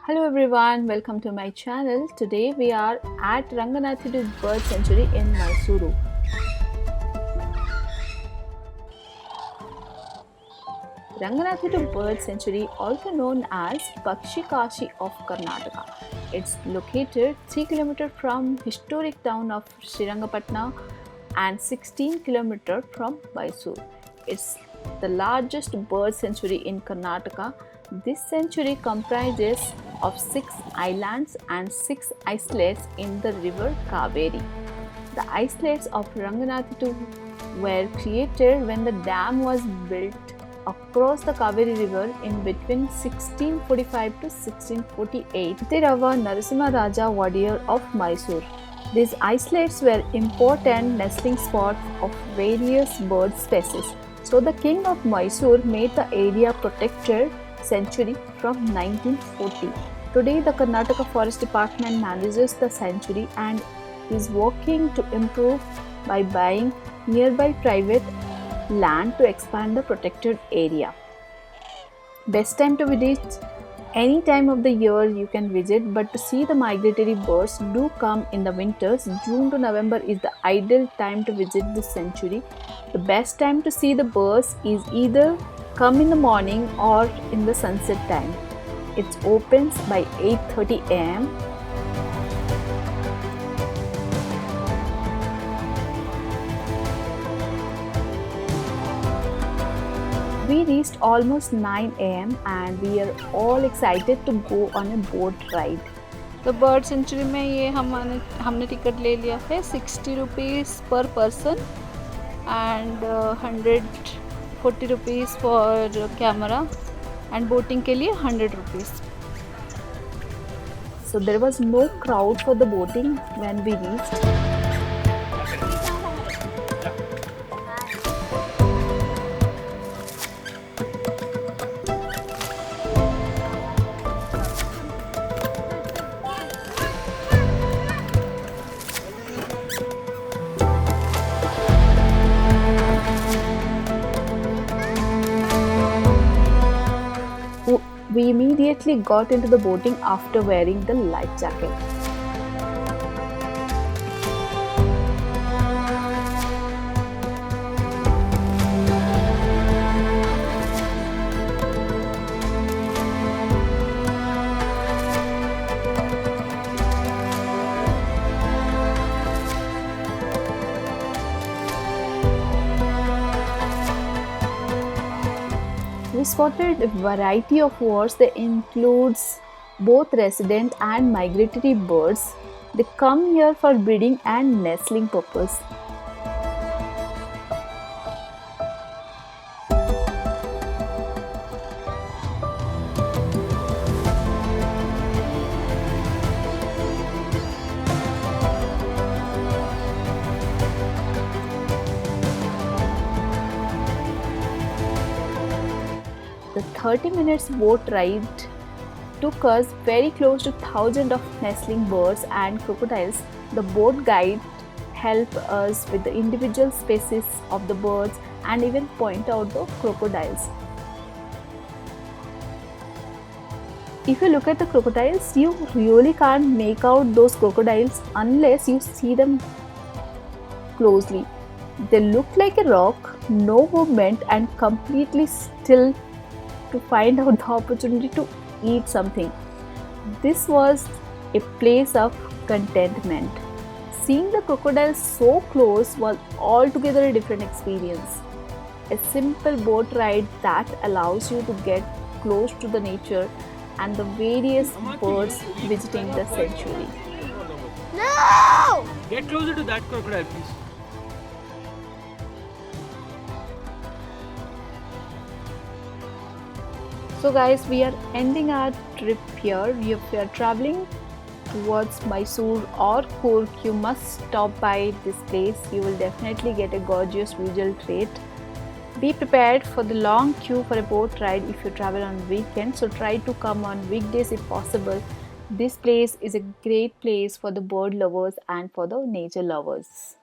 Hello everyone, welcome to my channel. Today we are at Ranganathittu Bird Sanctuary in Mysore. Ranganathittu Bird Sanctuary, also known as Pakshidhama of Karnataka. It's located 3 km from historic town of Srirangapatna and 16 km from Mysore. It's the largest bird sanctuary in Karnataka. This sanctuary comprises of 6 islands and 6 islets in the river Kaveri. The islets of Ranganathittu were created when the dam was built across the Kaveri River in between 1645 to 1648. Tirava Narasimha Raja warrior of Mysore. These islets were important nesting spots of various bird species. So the king of Mysore made the area protected sanctuary from 1940. Today the Karnataka Forest Department manages the sanctuary and is working to improve by buying nearby private land to expand the protected area. Best time to visit, any time of the year you can visit, but to see the migratory birds do come in the winters. June to November is the ideal time to visit this sanctuary. The best time to see the birds is either come in the morning or in the sunset time. It opens by 8:30 am. We reached almost 9 am and we are all excited to go on a boat ride. तो bird sanctuary में ये हमने ticket ले लिया है 60 rupees पर person and 140 rupees for camera and boating के लिए 100 rupees. So there was no crowd for the boating when we reached. We immediately got into the boating after wearing the life jacket. We spotted a variety of birds that includes both resident and migratory birds. They come here for breeding and nestling purpose. The 30 minutes boat ride took us very close to thousands of nestling birds and crocodiles. The boat guide helped us with the individual species of the birds and even point out the crocodiles. If you look at the crocodiles, you really can't make out those crocodiles unless you see them closely. They look like a rock, no movement and completely still to find out the opportunity to eat something. This was a place of contentment. Seeing the crocodiles so close was altogether a different experience. A simple boat ride that allows you to get close to the nature and the various birds visiting the sanctuary. No! Get closer to that crocodile, please. So guys, we are ending our trip here. If you are traveling towards Mysore or Coorg, you must stop by this place. You will definitely get a gorgeous visual treat. Be prepared for the long queue for a boat ride if you travel on weekends. So try to come on weekdays if possible. This place is a great place for the bird lovers and for the nature lovers.